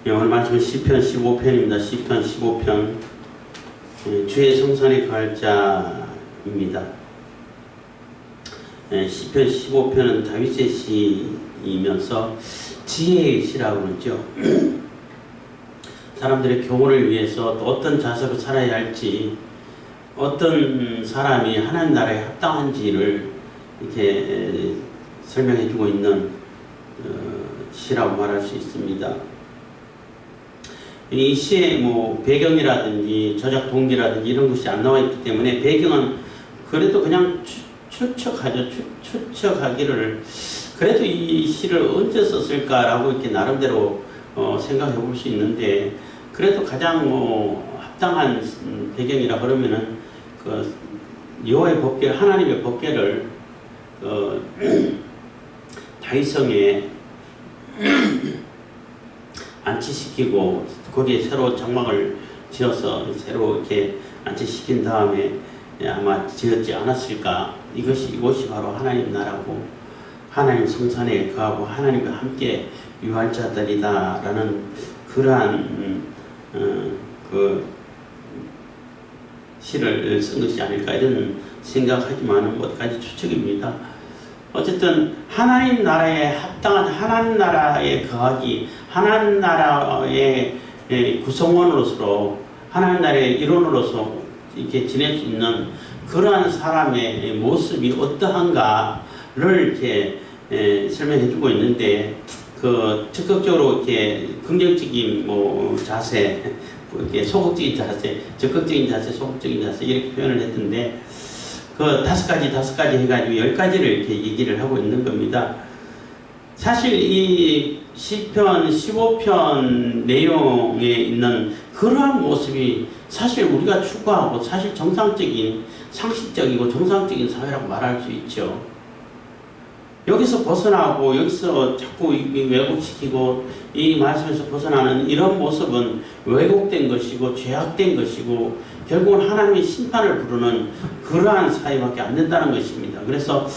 오늘 말씀은 시편 15편입니다. 시편 15편 주의 성산에 거할 자입니다. 시편 15편은 다윗의 시이면서 지혜의 시라고 그러죠. 사람들의 교훈을 위해서 또 어떤 자세로 살아야 할지, 어떤 사람이 하나님 나라에 합당한지를 이렇게 설명해주고 있는 시라고 말할 수 있습니다. 이 시의 배경이라든지 저작 동기라든지 이런 것이 안 나와 있기 때문에 배경은 그래도 그냥 추측하기를 그래도 이 시를 언제 썼을까라고 이렇게 나름대로 생각해 볼 수 있는데, 그래도 가장 합당한 배경이라 그러면은 그 여호와의 법궤, 하나님의 법궤를 다윗성에 안치시키고 거기에 새로 장막을 지어서 새로 이렇게 안치시킨 다음에 아마 지었지 않았을까. 이곳이 바로 하나님 나라고 하나님 성산에 거하고 하나님과 함께 유할 자들이다라는 그러한 그 시를 쓴 것이 아닐까 이런 생각하지만은 뭐까지 추측입니다. 어쨌든 하나님 나라에 합당한, 하나님 나라에 거하기, 하나님 나라의 구성원으로서, 하나님 나라의 일원으로서 이렇게 지낼 수 있는 그러한 사람의 모습이 어떠한가를 이렇게 설명해주고 있는데, 그 적극적으로 이렇게 긍정적인 자세, 이렇게 소극적인 자세, 적극적인 자세, 소극적인 자세 이렇게 표현을 했던데, 그 다섯 가지 해가지고 10가지를 이렇게 얘기를 하고 있는 겁니다. 사실 이 시편 15편 내용에 있는 그러한 모습이 사실 우리가 추구하고 사실 정상적인, 상식적이고 정상적인 사회라고 말할 수 있죠. 여기서 벗어나고 여기서 자꾸 왜곡시키고 이 말씀에서 벗어나는 이런 모습은 왜곡된 것이고 죄악된 것이고 결국은 하나님의 심판을 부르는 그러한 사회밖에 안 된다는 것입니다. 그래서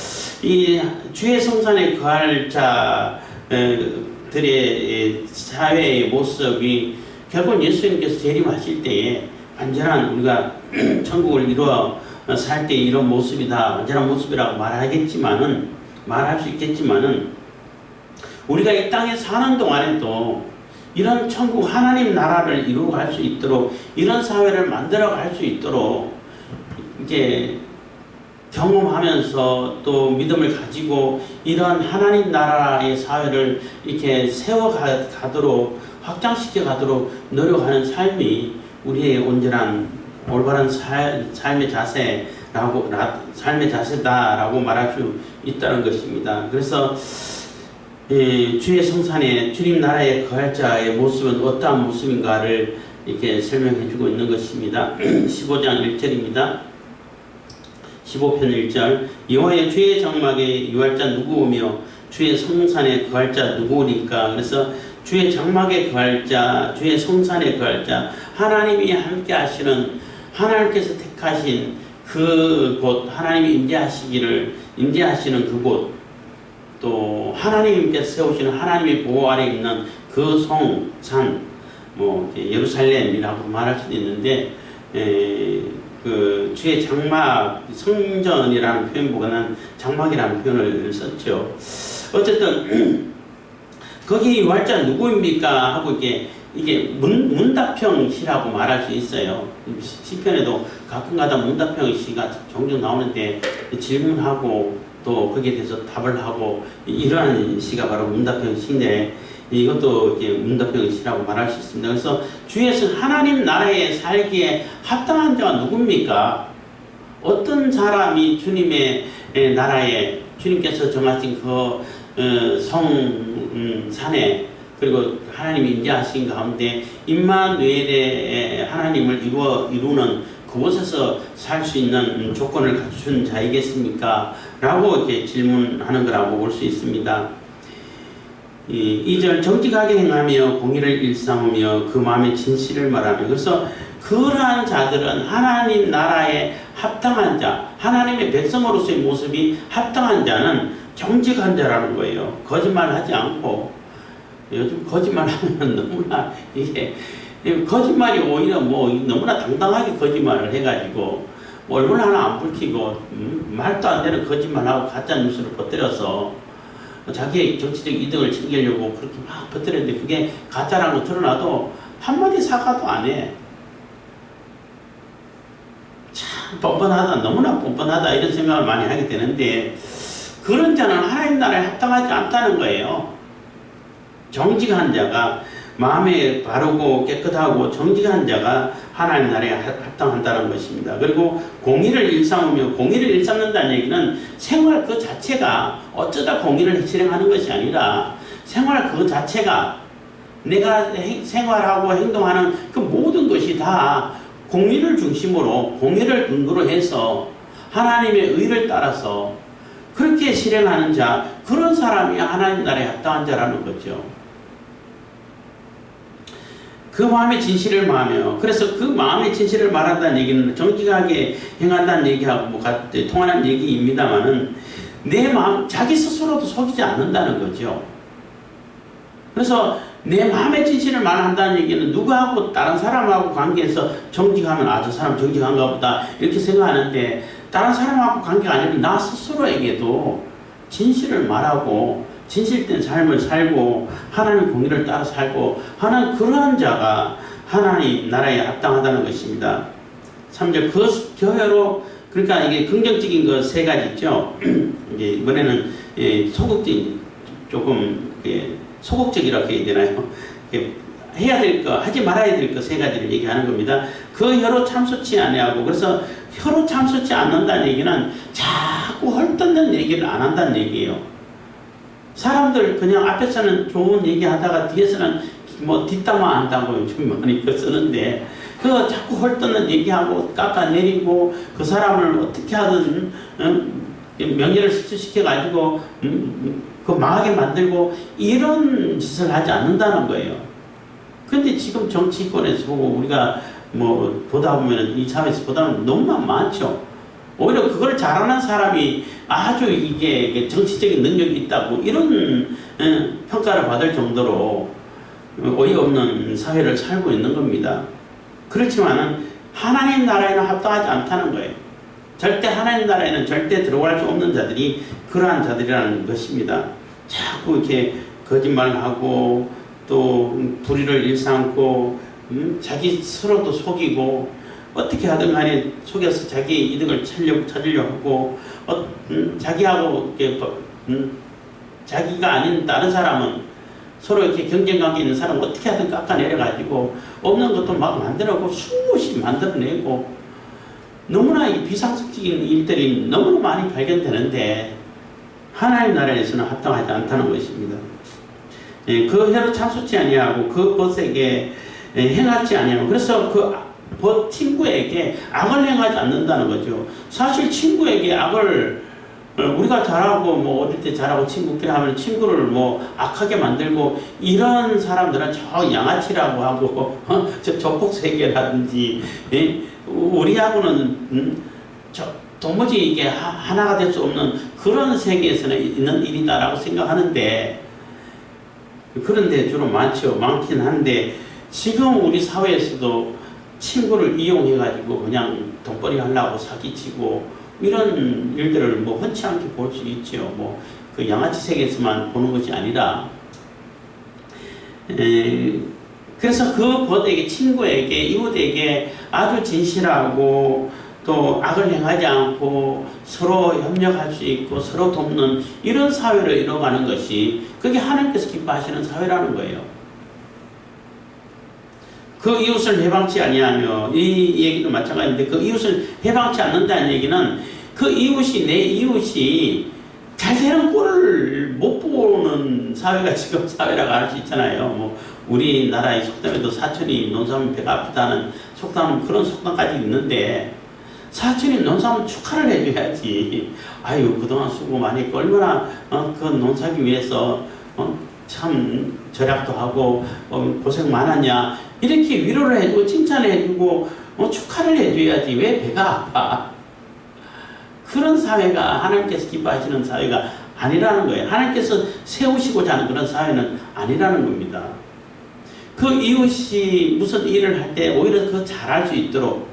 이 주의 성산에 거할 자들의 사회의 모습이 결국 예수님께서 재림하실 때에 완전한 우리가 천국을 이루어 살 때 이런 모습이다, 완전한 모습이라고 말할 수 있겠지만은 우리가 이 땅에 사는 동안에도 이런 천국 하나님 나라를 이루어갈 수 있도록, 이런 사회를 만들어갈 수 있도록 이게 경험하면서 또 믿음을 가지고 이런 하나님 나라의 사회를 이렇게 세워가도록, 확장시켜 가도록 노력하는 삶이 우리의 온전한 올바른 삶의 자세다라고 말할 수 있다는 것입니다. 그래서 주의 성산에 주님 나라에 거할 자의 모습은 어떠한 모습인가를 이렇게 설명해 주고 있는 것입니다. 15장 1절입니다. 15편 1절 여호와의 주의 장막에 유할 자 누구오며 주의 성산에 거할 자 누구오니까. 그래서 주의 장막에 거할 자, 주의 성산에 거할 자, 하나님이 함께 하시는, 하나님께서 택하신 그곳, 하나님이 임재하시는 그곳, 또 하나님께서 세우시는 하나님의 보호 아래 있는 그 성산, 예루살렘이라고 말할 수도 있는데, 그 주의 장막, 성전이라는 표현보다는 장막이라는 표현을 썼죠. 어쨌든 거기 유할 자 누구입니까 하고 이게 문답형 시라고 말할 수 있어요. 시편에도 가끔가다 문답형 시가 종종 나오는데 질문하고 또 거기에 대해서 답을 하고 이러한 시가 바로 문답형 시인데, 이것도 이렇게 문답형 시라고 말할 수 있습니다. 그래서 주에서 하나님 나라에 살기에 합당한 자가 누굽니까? 어떤 사람이 주님의 나라에, 주님께서 정하신 그 성산에, 그리고 하나님이 임재하신 가운데 임마누엘의 하나님을 이루는 그곳에서 살 수 있는 조건을 갖춘 자이겠습니까? 라고 이렇게 질문하는 거라고 볼 수 있습니다. 2절 정직하게 행하며 공의를 일삼으며 그 마음의 진실을 말하며. 그래서 그러한 자들은 하나님 나라에 합당한 자, 하나님의 백성으로서의 모습이 합당한 자는 정직한 자라는 거예요. 거짓말하지 않고 요즘 거짓말하면 너무나 이게 거짓말이 오히려 뭐 너무나 당당하게 거짓말을 해가지고 얼굴 하나 안 붉히고 말도 안 되는 거짓말하고 가짜 뉴스를 퍼뜨려서 자기의 정치적 이득을 챙기려고 그렇게 막 퍼뜨렸는데 그게 가짜라는 거 드러나도 한마디 사과도 안 해. 참 뻔뻔하다, 너무나 뻔뻔하다 이런 생각을 많이 하게 되는데 그런 자는 하나님 나라에 합당하지 않다는 거예요. 정직한 자가 마음에 바르고 깨끗하고 정직한 자가 하나님 나라에 합당한다는 것입니다. 그리고 공의를 일삼으며 공의를 일삼는다는 얘기는 생활 그 자체가 어쩌다 공의를 실행하는 것이 아니라 생활 그 자체가 내가 생활하고 행동하는 그 모든 것이 다 공의를 중심으로 공의를 근거로 해서 하나님의 의를 따라서 그렇게 실행하는 자, 그런 사람이 하나님 나라에 합당한 자라는 거죠. 그 마음의 진실을 말하며, 그래서 그 마음의 진실을 말한다는 얘기는 정직하게 행한다는 얘기하고 뭐 통하는 얘기입니다만은 내 마음, 자기 스스로도 속이지 않는다는 거죠. 그래서 내 마음의 진실을 말한다는 얘기는 누구하고 다른 사람하고 관계에서 정직하면 아, 저 사람 정직한가 보다 이렇게 생각하는데 다른 사람하고 관계가 아니라 나 스스로에게도 진실을 말하고 진실된 삶을 살고 하나님의 공의를 따라 살고 하는 그러한 자가 하나님 나라에 합당하다는 것입니다. 3절 그 교회로, 그러니까 이게 긍정적인 거 세 가지 있죠. 이제 이번에는 소극적인, 조금 소극적이라고 해야 되나요? 해야 될 거, 하지 말아야 될 거 세 가지를 얘기하는 겁니다. 그 혀로 참소치 아니하고, 그래서 혀로 참소치 않는다는 얘기는 자꾸 헐뜯는 얘기를 안 한다는 얘기예요. 사람들 그냥 앞에서는 좋은 얘기하다가 뒤에서는 뭐 뒷담화 한다고 요즘 많이 쓰는데 그 자꾸 헐뜯는 얘기하고 깎아내리고 그 사람을 어떻게 하든 명예를 실추시켜가지고 그 망하게 만들고 이런 짓을 하지 않는다는 거예요. 근데 지금 정치권에서 보고 우리가 뭐 보다 보면 이 사회에서 보다 보면 너무나 많죠. 오히려 그걸 잘하는 사람이 아주 이게 정치적인 능력이 있다고 이런 평가를 받을 정도로 어이없는 사회를 살고 있는 겁니다. 그렇지만은 하나님 나라에는 합당하지 않다는 거예요. 절대 하나님 나라에는 절대 들어갈 수 없는 자들이 그러한 자들이라는 것입니다. 자꾸 이렇게 거짓말하고 또 불의를 일삼고 자기 스스로도 속이고 어떻게 하든 간에 속여서 자기 이득을 찾으려고 하고 자기하고 이렇게 자기가 아닌 다른 사람은 서로 이렇게 경쟁관계 있는 사람은 어떻게 하든 깎아내려가지고 없는 것도 막 만들어고 수없이 만들어내고 너무나 이 비상식적인 일들이 너무나 많이 발견되는데 하나님 나라에서는 합당하지 않다는 것입니다. 그 혀로 참소치 아니하고 그 벗에게 행하지 아니하고, 그래서 그 친구에게 악을 행하지 않는다는 거죠. 사실 친구에게 악을 우리가 잘하고 뭐 어릴 때 잘하고 친구끼리 하면 친구를 뭐 악하게 만들고 이런 사람들은 저 양아치라고 하고 저 조폭세계라든지 우리하고는 도무지 이게 하나가 될 수 없는 그런 세계에서는 있는 일이다라고 생각하는데, 그런데 주로 많긴 한데 지금 우리 사회에서도 친구를 이용해가지고 그냥 돈벌이 하려고 사기치고 이런 일들을 뭐 흔치 않게 볼 수 있죠. 뭐 그 양아치 세계에서만 보는 것이 아니라, 그래서 그 벗에게, 친구에게, 이웃에게 아주 진실하고 또 악을 행하지 않고 서로 협력할 수 있고 서로 돕는 이런 사회를 이뤄가는 것이 그게 하나님께서 기뻐하시는 사회라는 거예요. 그 이웃을 해방치 아니하며, 이 얘기도 마찬가지인데 그 이웃을 해방치 않는다는 얘기는 그 이웃이, 내 이웃이 잘 되는 꼴을 못 보는 사회가 지금 사회라고 할 수 있잖아요. 뭐 우리나라의 속담에도 사촌이 논사하면 배가 아프다는 속담은 그런 속담까지 있는데, 사촌이 논사하면 축하를 해줘야지. 아유, 그동안 수고 많이 했고 얼마나 그 논사하기 위해서 참 절약도 하고 고생 많았냐 이렇게 위로를 해주고 칭찬을 해주고 축하를 해줘야지. 왜 배가 아파? 그런 사회가 하나님께서 기뻐하시는 사회가 아니라는 거예요. 하나님께서 세우시고자 하는 그런 사회는 아니라는 겁니다. 그 이웃이 무슨 일을 할 때 오히려 더 잘할 수 있도록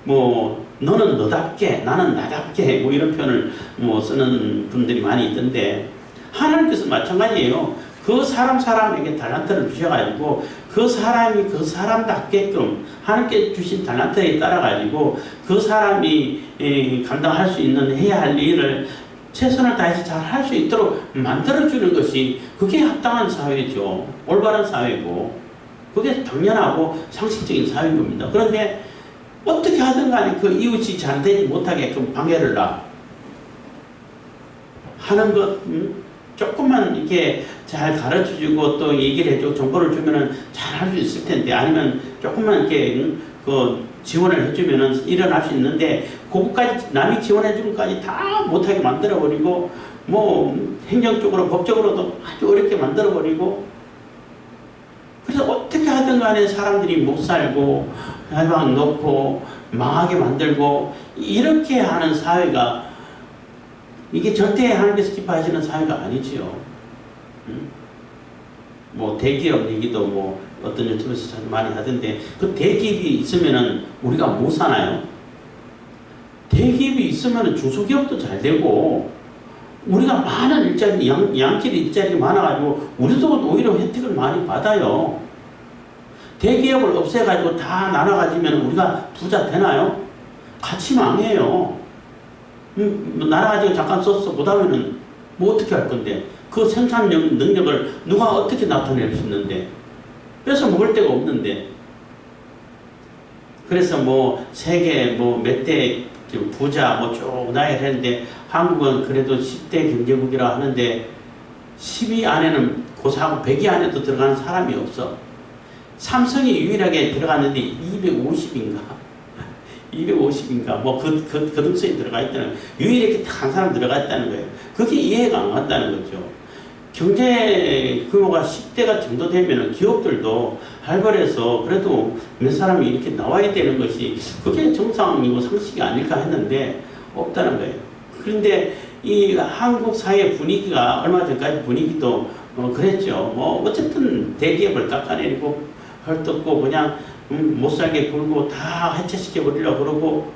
뭐 너는 너답게 나는 나답게 뭐 이런 표현을 뭐 쓰는 분들이 많이 있던데 하나님께서 마찬가지예요. 그 사람에게 달란트를 주셔가지고 그 사람이 그 사람답게끔 하나님께 주신 달란트에 따라가지고 그 사람이 감당할 수 있는 해야 할 일을 최선을 다해서 잘 할 수 있도록 만들어주는 것이 그게 합당한 사회죠. 올바른 사회고 그게 당연하고 상식적인 사회인 겁니다. 그런데 어떻게 하든 간에 그 이웃이 잘 되지 못하게끔 방해를 하는 것 조금만 이렇게 잘 가르쳐주고 또 얘기를 해주고 정보를 주면은 잘 할 수 있을 텐데 아니면 조금만 이렇게 그 지원을 해주면은 일어날 수 있는데 그것까지 남이 지원해주는 것까지 다 못하게 만들어버리고 뭐 행정적으로 법적으로도 아주 어렵게 만들어버리고 그래서 어떻게 하든 간에 사람들이 못 살고 해방 놓고 망하게 만들고 이렇게 하는 사회가 이게 절대 하나님께서 기뻐하시는 사회가 아니지요. 뭐 대기업 얘기도 뭐 어떤 유튜브에서 많이 하던데 그 대기업이 있으면은 우리가 못 사나요? 대기업이 있으면은 중소기업도 잘 되고 우리가 많은 일자리 양질 일자리가 많아가지고 우리도 오히려 혜택을 많이 받아요. 대기업을 없애가지고 다 나눠가지면 우리가 부자 되나요? 같이 망해요. 나눠가지고 잠깐 썼어 못하면은 뭐 어떻게 할 건데 그 생산 능력을 누가 어떻게 나타낼 수 있는데 뺏어 먹을 데가 없는데 그래서 뭐 세계 뭐 몇 대 부자 뭐 쭉 나열했는데 한국은 그래도 10대 경제국이라 하는데 10위 안에는 고사하고 100위 안에도 들어가는 사람이 없어. 삼성이 유일하게 들어갔는데 250인가 뭐 그 등수에 들어가 있다는 거예요. 유일하게 한 사람 들어가 있다는 거예요. 그게 이해가 안 간다는 거죠. 경제 규모가 10대가 정도 되면 기업들도 활발해서 그래도 몇 사람이 이렇게 나와야 되는 것이 그게 정상이고 상식이 아닐까 했는데 없다는 거예요. 그런데 이 한국 사회 분위기가 얼마 전까지 분위기도 그랬죠. 뭐 어쨌든 대기업을 깎아내리고 헐뜯고 그냥 못살게 굴고 다 해체시켜 버리려고 그러고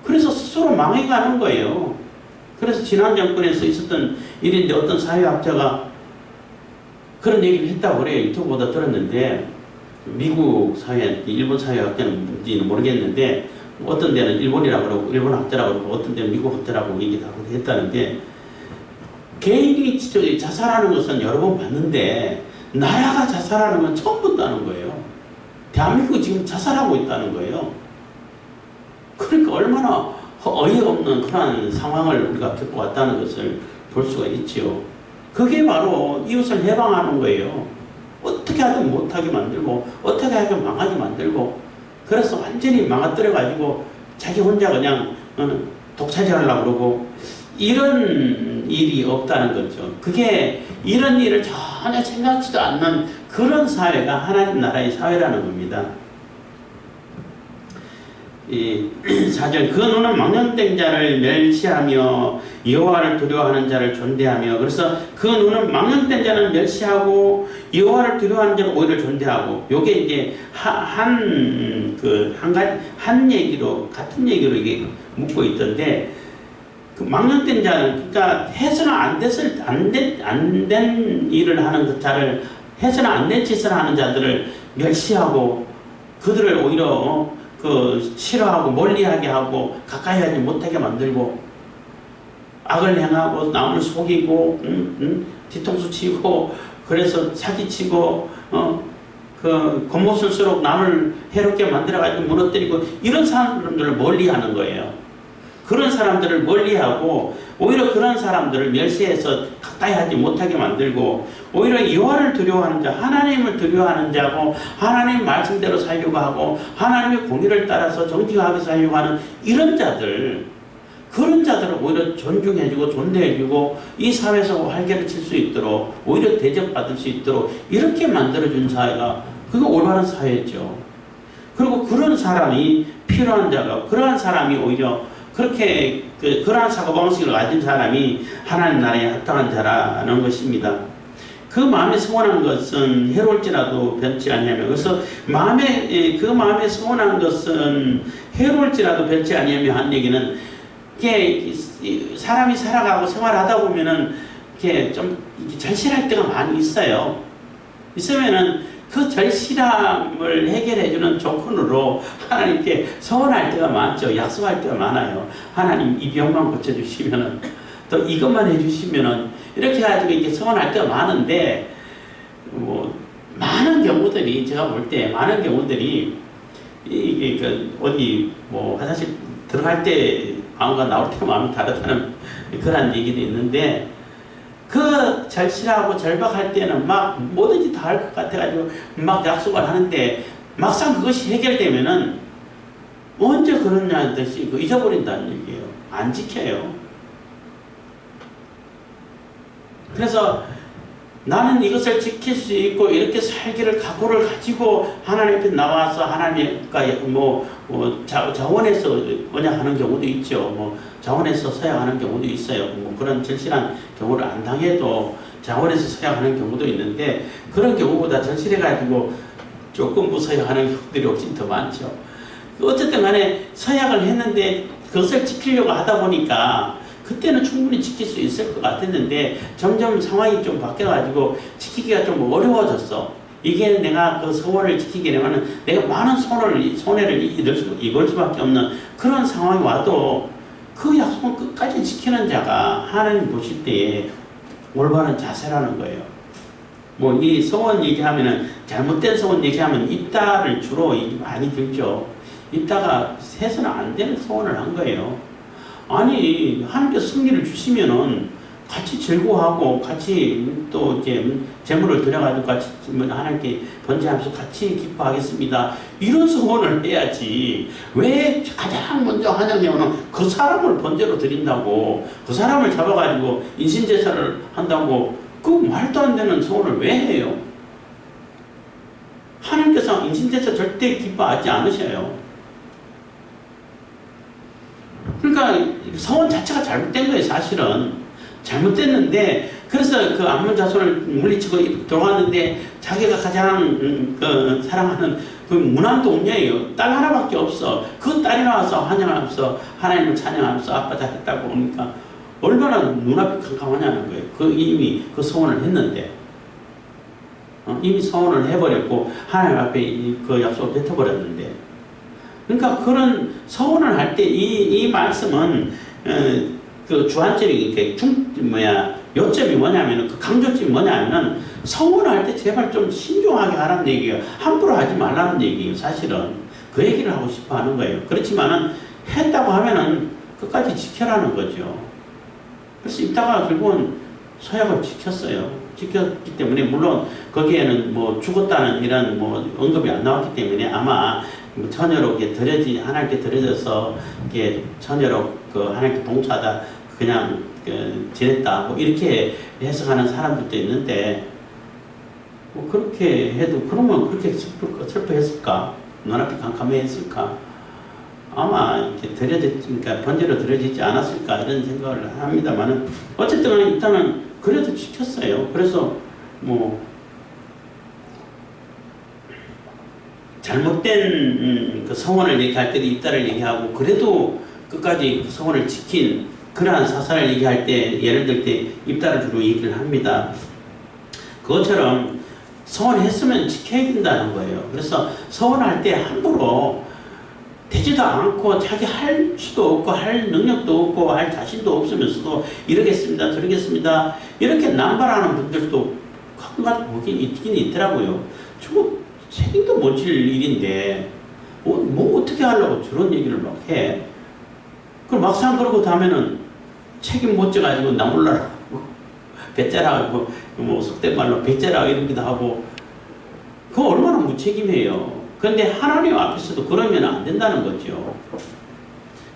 그래서 스스로 망해가는 거예요. 그래서 지난 정권에서 있었던 일인데 어떤 사회학자가 그런 얘기를 했다고 그래요. 유튜브보다 들었는데 미국 사회, 일본 사회학자인지는 모르겠는데 어떤 데는 일본이라고 그러고 일본 학자라고 그러고 어떤 데는 미국 학자라고 얘기를 하고 했다는데 개인이 자살하는 것은 여러 번 봤는데 나라가 자살하는 건 처음 본다는 거예요. 대한민국이 지금 자살하고 있다는 거예요. 그러니까 얼마나 어이없는 그런 상황을 우리가 겪어왔다는 것을 볼 수가 있지요. 그게 바로 이웃을 해방하는 거예요. 어떻게 하든 못하게 만들고 어떻게 하든 망하게 만들고 그래서 완전히 망가뜨려가지고 자기 혼자 그냥 독차지하려고 그러고 이런 일이 없다는 거죠. 그게 이런 일을 전혀 생각지도 않는 그런 사회가 하나님 나라의 사회라는 겁니다. 이 4절 그 눈은 망령된 자를 멸시하며 여호와를 두려워하는 자를 존대하며 그래서 그 눈은 망령된 자는 멸시하고 여호와를 두려워하는 자를 오히려 존대하고 요게 이제 한 얘기로 같은 얘기로 이게 묻고 있던데 그 망령된 자는 그러니까 해서는 안 된 일을 하는 그 자를 해서는 안 된 짓을 하는 자들을 멸시하고 그들을 오히려 싫어하고 멀리하게 하고 가까이 하지 못하게 만들고 악을 행하고 남을 속이고 뒤통수 치고 그래서 사기치고 겉모술수록 남을 해롭게 만들어가지고 무너뜨리고 이런 사람들을 멀리하는 거예요. 그런 사람들을 멀리하고 오히려 그런 사람들을 멸시해서 가까이 하지 못하게 만들고 오히려 여호와를 두려워하는 자, 하나님을 두려워하는 자고 하나님 말씀대로 살려고 하고 하나님의 공의를 따라서 정직하게 살려고 하는 이런 자들 그런 자들을 오히려 존중해주고 존대해주고 이 사회에서 활개를 칠 수 있도록 오히려 대접받을 수 있도록 이렇게 만들어준 사회가 그게 올바른 사회죠. 그리고 그런 사람이 필요한 자가 그러한 사람이 오히려 그렇게 그러한 사고방식을 가진 사람이 하나님 나라에 합당한 자라는 것입니다. 그 마음에 서원한 것은 해로울지라도 변치 아니하며, 그래서 그 마음에 서원한 것은 해로울지라도 변치 아니하며 한 얘기는, 이게 사람이 살아가고 생활하다 보면은 이렇게 좀 절실할 때가 많이 있어요. 있으면은 그 절실함을 해결해주는 조건으로 하나님께 서원할 때가 많죠. 약속할 때가 많아요. 하나님 이 병만 고쳐주시면은, 또 이것만 해주시면은, 이렇게 해가지고 이렇게 서원할 때가 많은데, 많은 경우들이, 제가 볼 때 많은 경우들이, 이게 어디 화장실 들어갈 때 마음과 나올 때 마음이 다르다는 그런 얘기도 있는데, 그 절실하고 절박할 때는 막 뭐든지 다 할 것 같아가지고 막 약속을 하는데, 막상 그것이 해결되면은 언제 그러냐 듯이 잊어버린다는 얘기예요. 안 지켜요. 그래서 나는 이것을 지킬 수 있고 이렇게 살기를 각오를 가지고 하나님 앞에 나와서 하나님과 자원해서 언약하는 경우도 있죠. 자원해서 서약하는 경우도 있어요. 그런 절실한 경우를 안 당해도 자원해서 서약하는 경우도 있는데, 그런 경우보다 절실해가지고 조금 무서워하는 경우들이 훨씬 더 많죠. 어쨌든 간에 서약을 했는데 그것을 지키려고 하다 보니까 그때는 충분히 지킬 수 있을 것 같았는데, 점점 상황이 좀 바뀌어가지고 지키기가 좀 어려워졌어. 이게 내가 그 서원을 지키게 되면 내가 많은 손해를 입을 수밖에 없는 그런 상황이 와도, 그 약속은 끝까지 지키는 자가 하나님 보실 때에 올바른 자세라는 거예요. 이 서원 얘기하면은, 잘못된 서원 얘기하면 입다를 주로 많이 들죠. 입다가 해서는 안 되는 서원을 한 거예요. 아니, 하나님께서 승리를 주시면은 같이 즐거워하고, 같이 또 이제 재물을 드려가지고 같이 하나님께 번제하면서 같이 기뻐하겠습니다, 이런 소원을 해야지. 왜 가장 먼저 하냐면은 그 사람을 번제로 드린다고, 그 사람을 잡아가지고 인신제사를 한다고, 그 말도 안 되는 소원을 왜 해요? 하나님께서 인신제사 절대 기뻐하지 않으셔요. 그러니까 서원 자체가 잘못된 거예요. 사실은 잘못됐는데, 그래서 그 암몬 자손을 물리치고 들어왔는데, 자기가 가장 사랑하는 그 무난도 운명이에요. 딸 하나밖에 없어. 그 딸이 나와서 환영하면서 하나님을 찬양하면서 아빠 잘했다고 하니까 얼마나 눈앞이 캄캄하냐는 거예요. 이미 그 서원을 했는데, 이미 서원을 해버렸고 하나님 앞에 그 약속을 뱉어버렸는데, 그러니까 그런 서원을 할 때 이 말씀은 그 주안점이 요점이 뭐냐면은, 그 강조점이 뭐냐면은, 서원할 때 제발 좀 신중하게 하라는 얘기예요. 함부로 하지 말라는 얘기예요. 사실은 그 얘기를 하고 싶어 하는 거예요. 그렇지만은 했다고 하면은 끝까지 지켜라는 거죠. 그래서 이따가 결국은 서약을 지켰어요. 지켰기 때문에, 물론 거기에는 죽었다는 이런 언급이 안 나왔기 때문에 아마 처녀로 하나님께 드려져서 처녀로 하나님께 봉사하다 그냥 지냈다 이렇게 해석하는 사람들도 있는데, 그렇게 해도, 그러면 그렇게 슬퍼했을까? 눈앞이 캄캄했을까? 아마 그러니까 번제로 드려지지 않았을까, 이런 생각을 합니다만은, 어쨌든 일단은 그래도 지켰어요. 그래서 잘못된 그 서원을 얘기할 때도 입다를 얘기하고, 그래도 끝까지 그 서원을 지킨 그러한 사사를 얘기할 때, 예를 들 때 입다를 주로 얘기를 합니다. 그것처럼 서원했으면 지켜야 된다는 거예요. 그래서 서원할 때 함부로 되지도 않고, 자기 할 수도 없고 할 능력도 없고 할 자신도 없으면서도 이러겠습니다 저러겠습니다 이렇게 남발하는 분들도 가끔가다 보긴 있긴 있더라고요. 저거 책임도 못 질 일인데 어떻게 하려고 저런 얘기를 막 해. 그럼 막상 그러고 다음에는 책임 못 져가지고 나 몰라라 배짜라고, 속된 말로 배짜라고 이러기도 하고, 그거 얼마나 무책임해요. 그런데 하나님 앞에서도 그러면 안 된다는 거죠.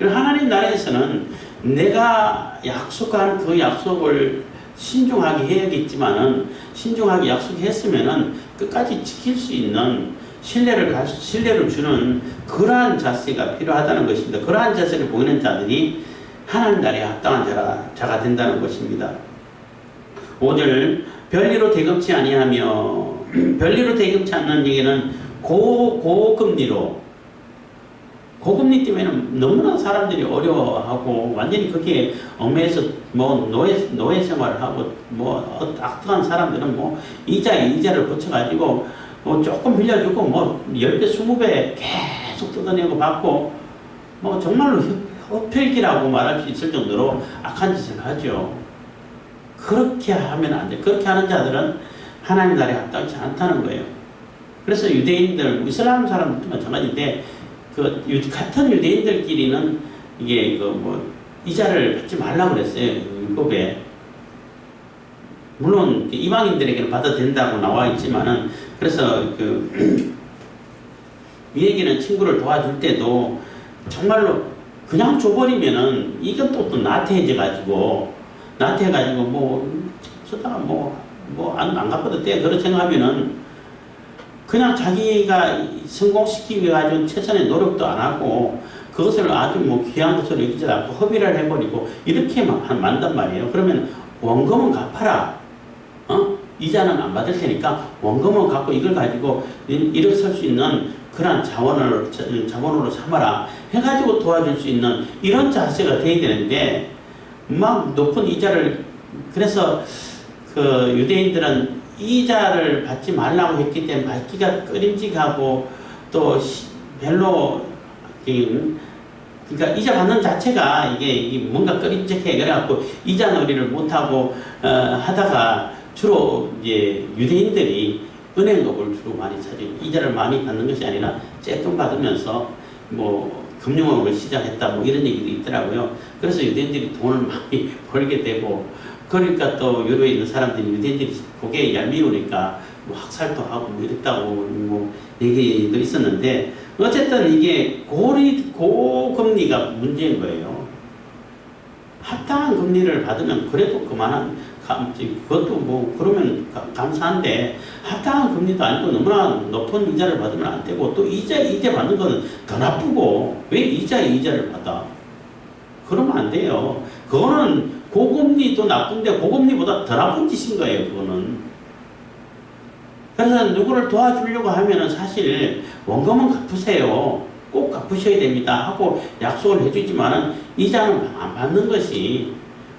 하나님 나라에서는 내가 약속한 그 약속을 신중하게 해야겠지만은, 신중하게 약속했으면은 끝까지 지킬 수 있는 신뢰를 주는 그러한 자세가 필요하다는 것입니다. 그러한 자세를 보이는 자들이 하나님 나라에 합당한 자가 된다는 것입니다. 5절 별리로 대금치 아니하며 별리로 대금치 않는 얘기는 고금리 때문에 너무나 사람들이 어려워하고 완전히 그게 얽매여서 뭐 노예 생활을 하고 뭐 악덕한 사람들은 뭐 이자를 붙여가지고 뭐 조금 빌려주고 뭐 10배 20배 계속 뜯어내고 받고 뭐 정말로 흡혈귀라고 말할 수 있을 정도로 악한 짓을 하죠. 그렇게 하면 안 돼. 그렇게 하는 자들은 하나님 나라에 합당치 않다는 거예요. 그래서 유대인들, 이슬람 사람들도 마찬가지인데 같은 유대인들끼리는 이게 이자를 받지 말라고 그랬어요. 율법에. 물론 이방인들에게는 받아도 된다고 나와 있지만은 그래서 위에게는 친구를 도와줄 때도 정말로 그냥 줘버리면은 이건 또 나태해져가지고 쓰다가 안 갚아도 돼. 그렇게 생각하면은 그냥 자기가 성공시키기 위해 가지고 최선의 노력도 안 하고 그것을 아주 귀한 것으로 여기지 않고 허비를 해버리고 이렇게 만단 말이에요. 그러면 원금은 갚아라. 이자는 안 받을 테니까 원금은 갖고 이걸 가지고 일어설 수 있는 그러한 자원으로 삼아라 해가지고 도와줄 수 있는 이런 자세가 돼야 되는데 막 높은 이자를 그래서 유대인들은 이자를 받지 말라고 했기 때문에 받기가 꺼림직하고 또 별로 그러니까 이자 받는 자체가 이게 뭔가 꺼림직해 그래갖고 이자 놀이를 못하고 하다가 주로 이제 유대인들이 은행업을 주로 많이 차지 이자를 많이 받는 것이 아니라 쬐끔 받으면서 금융업을 시작했다 이런 얘기도 있더라고요. 그래서 유대인들이 돈을 많이 벌게 되고 그러니까 또 유럽에 있는 사람들이 유대인들이 고개에 얄미우니까 학살도 하고 이랬다고 얘기도 있었는데 어쨌든 이게 고금리가 문제인 거예요. 합당한 금리를 받으면 그래도 그것도 그러면 감사한데 합당한 금리도 아니고 너무나 높은 이자를 받으면 안 되고 또 이자 받는 거는 더 나쁘고 왜 이자를 받아? 그러면 안 돼요. 그거는 고금리도 나쁜데 고금리보다 더 나쁜 짓인 거예요. 그거는. 그래서 누구를 도와주려고 하면은 사실 원금은 갚으세요. 꼭 갚으셔야 됩니다 하고 약속을 해주지만은 이자는 안 받는 것이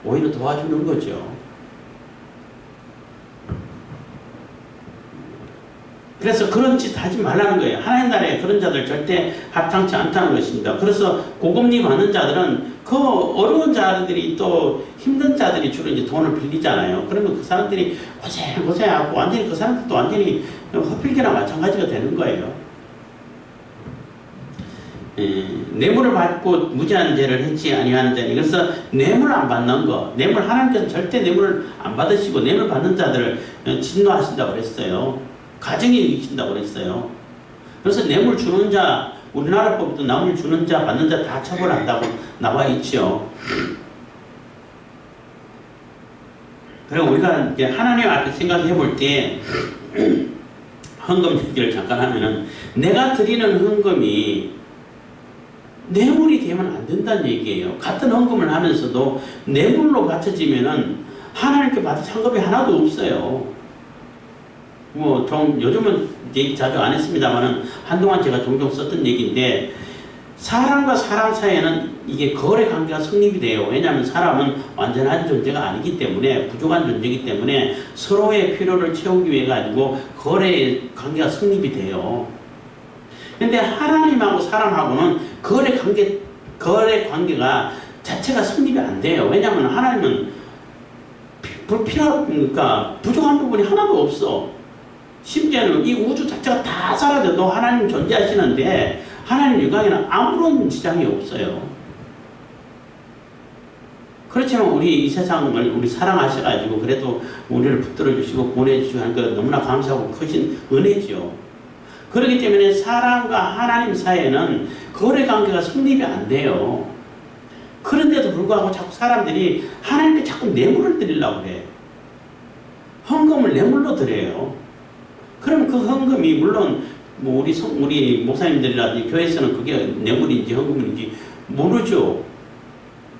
오히려 도와주는 거죠. 그래서 그런 짓 하지 말라는 거예요. 하나님 나라에 그런 자들 절대 합당치 않다는 것입니다. 그래서 고금리 받는 자들은 그 어려운 자들이 또 힘든 자들이 주로 이제 돈을 빌리잖아요. 그러면 그 사람들이 고생하고 완전히 그 사람들도 완전히 허필기나 마찬가지가 되는 거예요. 뇌물을 받고 무지한 죄를 했지 아니하는 자니 그래서 뇌물 안 받는 거 하나님께서 절대 뇌물을 안 받으시고 뇌물 받는 자들을 진노하신다고 그랬어요. 가정에 이기신다고 그랬어요. 그래서 뇌물 주는 자 우리나라 법도 뇌물 주는 자 받는 자 다 처벌한다고 나와 있죠. 그리고 우리가 이제 하나님 앞에 생각해 볼 때 헌금 얘기를 잠깐 하면은 내가 드리는 헌금이 뇌물이 되면 안 된다는 얘기예요. 같은 헌금을 하면서도 뇌물로 바쳐지면은 하나님께 받을 상급이 하나도 없어요. 요즘은 얘기 자주 안 했습니다만은 한동안 제가 종종 썼던 얘기인데 사람과 사람 사이에는 이게 거래 관계가 성립이 돼요. 왜냐하면 사람은 완전한 존재가 아니기 때문에 부족한 존재이기 때문에 서로의 필요를 채우기 위해 가지고 거래 관계가 성립이 돼요. 근데 하나님하고 사람하고는 거래 관계가 자체가 성립이 안 돼요. 왜냐하면 하나님은 그러니까 부족한 부분이 하나도 없어. 심지어는 이 우주 자체가 다 사라져도 하나님 존재하시는데 하나님 육강에는 아무런 지장이 없어요. 그렇지만 우리 이 세상을 우리 사랑하셔가지고 그래도 우리를 붙들어 주시고 보내주시고 하는 거 너무나 감사하고 크신 은혜죠. 그렇기 때문에 사람과 하나님 사이에는 거래 관계가 성립이 안 돼요. 그런데도 불구하고 자꾸 사람들이 하나님께 자꾸 뇌물을 드리려고 해. 헌금을 뇌물로 드려요. 그럼 그 헌금이 물론 뭐 우리 목사님들이라든지 교회에서는 그게 뇌물인지 헌금인지 모르죠.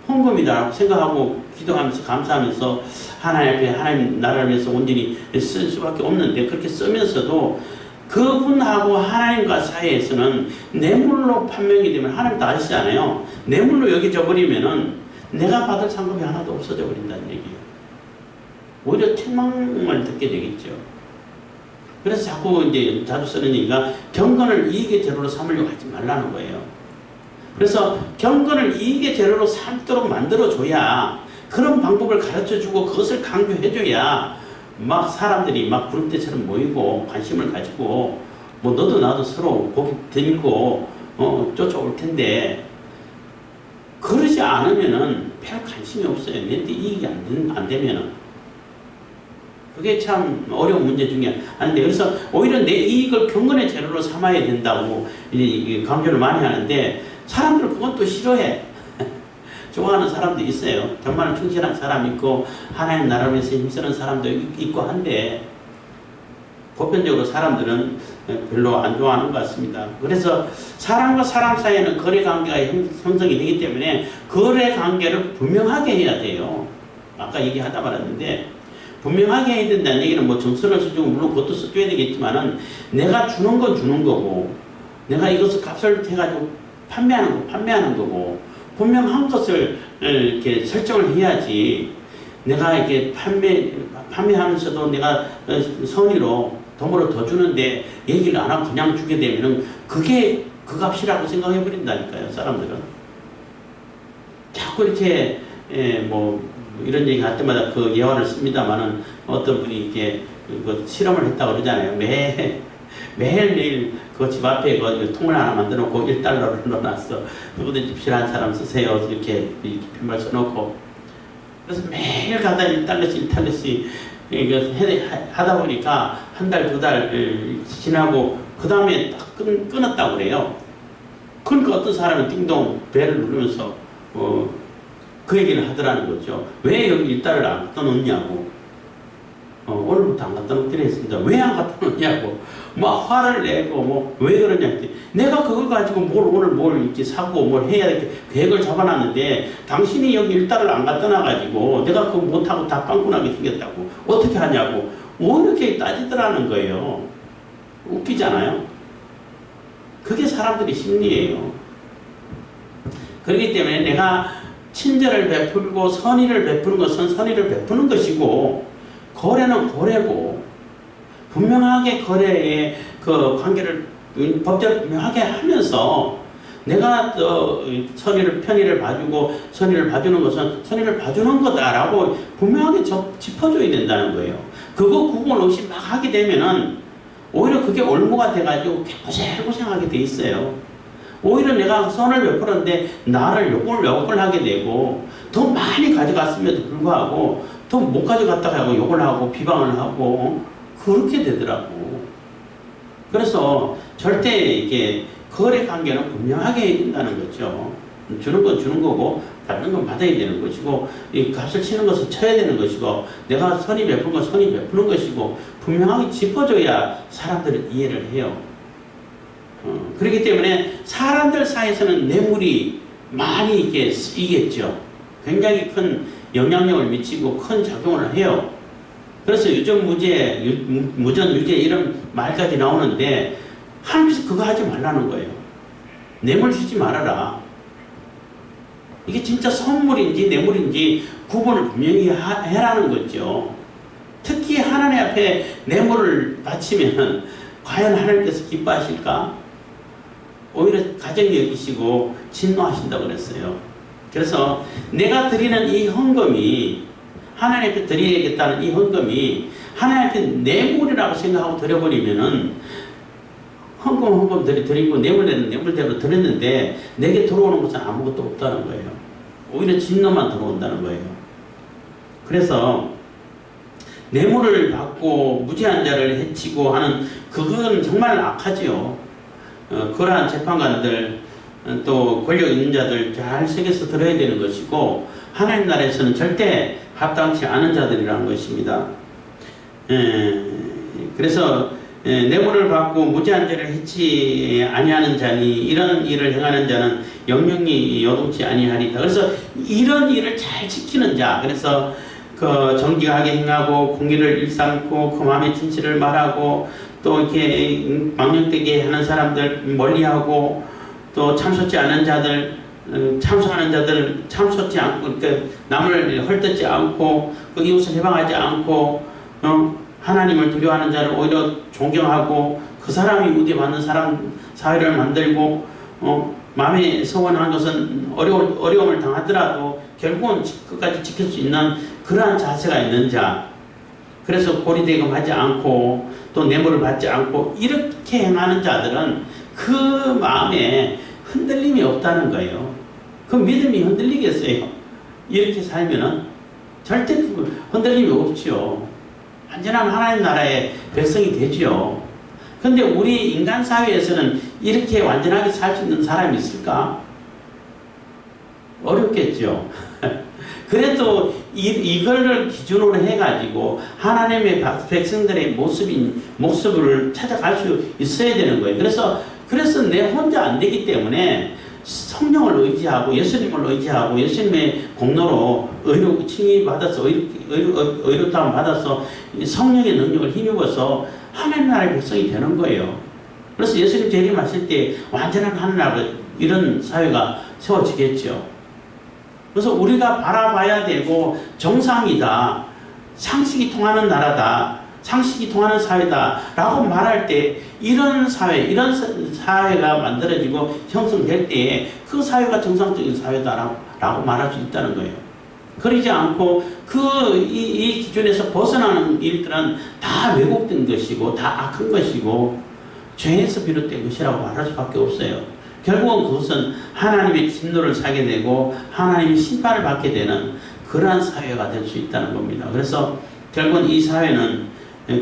헌금이다 생각하고 기도하면서 감사하면서 하나님 앞에 하나님 나라를 위해서 온전히 쓸 수밖에 없는데, 그렇게 쓰면서도 그분하고 하나님과 사이에서는 뇌물로 판명이 되면 하나님 다 아시잖아요. 뇌물로 여겨져 버리면은 내가 받을 상급이 하나도 없어져 버린다는 얘기예요. 오히려 책망을 듣게 되겠죠. 그래서 자꾸 이제 자주 쓰는 얘기가 경건을 이익의 재료로 삼으려고 하지 말라는 거예요. 그래서 경건을 이익의 재료로 삼도록 만들어줘야, 그런 방법을 가르쳐주고 그것을 강조해줘야 막 사람들이 막 구름대처럼 모이고 관심을 가지고 뭐 너도 나도 서로 고기 들고 쫓아올 텐데, 그러지 않으면은 별 관심이 없어요. 내한테 이익이 안 되면은. 그게 참 어려운 문제 중에 하나인데, 그래서 오히려 내 이익을 경건의 재료로 삼아야 된다고 강조를 많이 하는데, 사람들은 그건 또 싫어해. 좋아하는 사람도 있어요. 정말 충실한 사람 있고 하나님 나라를 위해서 힘쓰는 사람도 있고 한데, 보편적으로 사람들은 별로 안 좋아하는 것 같습니다. 그래서 사람과 사람 사이에는 거래관계가 형성이 되기 때문에 거래관계를 분명하게 해야 돼요. 아까 얘기하다 말았는데, 분명하게 해야 된다는 얘기는 뭐 정서를 써주고 물론 그것도 써줘야 되겠지만은, 내가 주는 건 주는 거고 내가 이것을 값을 해가지고 판매하는 거고 분명한 것을 이렇게 설정을 해야지, 내가 이렇게 판매하면서도 내가 선의로 덤으로 더 주는데 얘기를 안 하고 그냥 주게 되면은 그게 그 값이라고 생각해 버린다니까요, 사람들은. 자꾸 이렇게 뭐 이런 얘기 할 때마다 그 예화를 씁니다만은, 어떤 분이 이렇게 그 실험을 했다고 그러잖아요. 매일매일 그 집 앞에 그 통을 하나 만들어 놓고 $1를 넣어놨어. 누구든지 필요한 사람 쓰세요. 이렇게 빈말 써놓고. 그래서 매일 가다 $1씩 하다 보니까 한 달, 두 달 지나고 그 다음에 딱 끊었다고 그래요. 그러니까 어떤 사람은 띵동 벨을 누르면서 그 얘기를 하더라는 거죠. 왜 여기 $1을 안 갖다 놓냐고. 오늘부터 안 갖다 놓기로 했습니다. 왜 안 갖다 놓냐고. 막 화를 내고 뭐 왜 그러냐. 내가 그걸 가지고 오늘 뭘 이렇게 사고 뭘 해야 이렇게 계획을 잡아놨는데, 당신이 여기 $1을 안 갖다 놔가지고 내가 그거 못하고 다 빵꾸나게 생겼다고 어떻게 하냐고 뭐 이렇게 따지더라는 거예요. 웃기잖아요. 그게 사람들의 심리예요. 그렇기 때문에 내가 친절을 베풀고 선의를 베푸는 것은 선의를 베푸는 것이고, 거래는 거래고, 분명하게 거래의 그 관계를 법적으로 분명하게 하면서 내가 편의를 봐주고 선의를 봐주는 것은 선의를 봐주는 거다라고 분명하게 짚어줘야 된다는 거예요. 그거 구분 없이 막 하게 되면은 오히려 그게 올무가 돼가지고 고생하게 돼 있어요. 오히려 내가 선을 베풀었는데 나를 욕을 하게 되고, 더 많이 가져갔음에도 불구하고 더 못 가져갔다가 하고 욕을 하고 비방을 하고 그렇게 되더라고. 그래서 절대 이게 거래 관계는 분명하게 해야 된다는 거죠. 주는 건 주는 거고 받는 건 받아야 되는 것이고, 이 값을 치는 것은 쳐야 되는 것이고, 내가 선의 베푸는 건 선의 베푸는 것이고 분명하게 짚어줘야 사람들은 이해를 해요. 그렇기 때문에 사람들 사이에서는 뇌물이 많이 이렇게 쓰이겠죠. 굉장히 큰 영향력을 미치고 큰 작용을 해요. 그래서 유전 무죄, 무전 유죄 이런 말까지 나오는데, 하나님께서 그거 하지 말라는 거예요. 뇌물 주지 말아라. 이게 진짜 선물인지 뇌물인지 구분을 분명히 해라는 거죠. 특히 하나님 앞에 뇌물을 바치면 과연 하나님께서 기뻐하실까? 오히려 가정이 여기시고 진노하신다고 그랬어요. 그래서 내가 드리는 이 헌금이, 하나님 앞에 드려야겠다는 이 헌금이 하나님 앞에 뇌물이라고 생각하고 드려버리면은, 헌금 드리고 뇌물대는 뇌물대로 드렸는데 내게 들어오는 것은 아무것도 없다는 거예요. 오히려 진노만 들어온다는 거예요. 그래서 뇌물을 받고 무죄한 자를 해치고 하는, 그건 정말 악하지요. 그러한 재판관들, 또 권력 있는 자들 잘 새겨서 들어야 되는 것이고, 하나님 나라에서는 절대 합당치 않은 자들이라는 것입니다. 그래서 뇌물을 받고 무지한 죄를 해치 아니하는 자니 이런 일을 행하는 자는 영영이 요동치 아니하리다. 그래서 이런 일을 잘 지키는 자, 그래서 그 정직하게 행하고 공의를 일삼고 그 마음의 진실을 말하고 또 이렇게 망령되게 하는 사람들 멀리하고 또 참소치 않은 자들, 참소하는 자들 참소치 않고 그러니까 남을 헐뜯지 않고 그 이웃을 해방하지 않고 하나님을 두려워하는 자를 오히려 존경하고 그 사람이 우대받는 사람 사회를 만들고 마음에 서원하는 것은 어려움을 당하더라도 결국은 끝까지 지킬 수 있는 그러한 자세가 있는 자, 그래서 고리대금하지 않고 또 뇌물을 받지 않고 이렇게 행하는 자들은 그 마음에 흔들림이 없다는 거예요. 그 믿음이 흔들리겠어요? 이렇게 살면은 절대 흔들림이 없지요. 완전한 하나님 나라의 백성이 되지요. 근데 우리 인간 사회에서는 이렇게 완전하게 살 수 있는 사람이 있을까? 어렵겠죠. 그래도 이걸 기준으로 해가지고 하나님의 백성들의 모습을 찾아갈 수 있어야 되는 거예요. 그래서 내 혼자 안 되기 때문에 성령을 의지하고 예수님을 의지하고 예수님의 공로로 칭의 받아서 의롭다함을 받아서 성령의 능력을 힘입어서 하나님 나라의 백성이 되는 거예요. 그래서 예수님 재림하실 때 완전한 하나님 이런 사회가 세워지겠죠. 그래서 우리가 바라봐야 되고 정상이다, 상식이 통하는 나라다, 상식이 통하는 사회다 라고 말할 때 이런 사회가 만들어지고 형성될 때에 그 사회가 정상적인 사회다라고 말할 수 있다는 거예요. 그러지 않고 이 기준에서 벗어나는 일들은 다 왜곡된 것이고 다 악한 것이고 죄에서 비롯된 것이라고 말할 수밖에 없어요. 결국은 그것은 하나님의 진노를 사게 되고 하나님의 심판을 받게 되는 그러한 사회가 될 수 있다는 겁니다. 그래서 결국은 이 사회는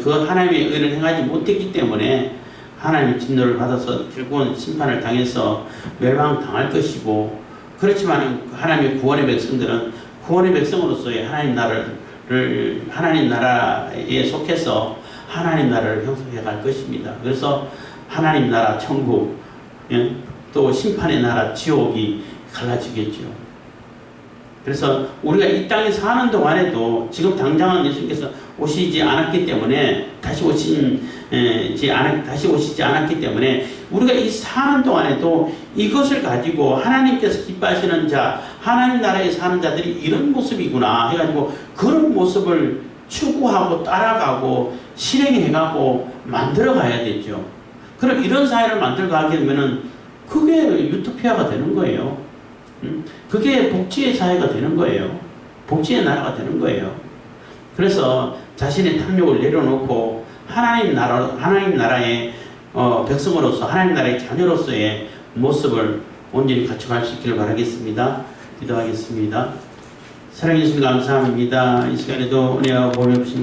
그 하나님의 의를 행하지 못했기 때문에 하나님의 진노를 받아서 결국은 심판을 당해서 멸망당할 것이고, 그렇지만 하나님의 구원의 백성들은 구원의 백성으로서의 하나님 나라에 속해서 하나님 나라를 형성해 갈 것입니다. 그래서 하나님 나라 천국, 또 심판의 나라 지옥이 갈라지겠죠. 그래서 우리가 이 땅에 사는 동안에도 지금 당장은 예수님께서 오시지 않았기 때문에 다시 오시지 않았기 때문에 우리가 이 사는 동안에도 이것을 가지고 하나님께서 기뻐하시는 자, 하나님 나라에 사는 자들이 이런 모습이구나 해가지고 그런 모습을 추구하고 따라가고 실행해가고 만들어가야 되죠. 그럼 이런 사회를 만들어가게 되면은 그게 유토피아가 되는 거예요. 그게 복지의 사회가 되는 거예요. 복지의 나라가 되는 거예요. 그래서 자신의 탐욕을 내려놓고 하나님 나라의 백성으로서, 하나님 나라의 자녀로서의 모습을 온전히 갖춰갈 수 있기를 바라겠습니다. 기도하겠습니다. 사랑해 주신 감사합니다. 이 시간에도 은혜와 복을 주신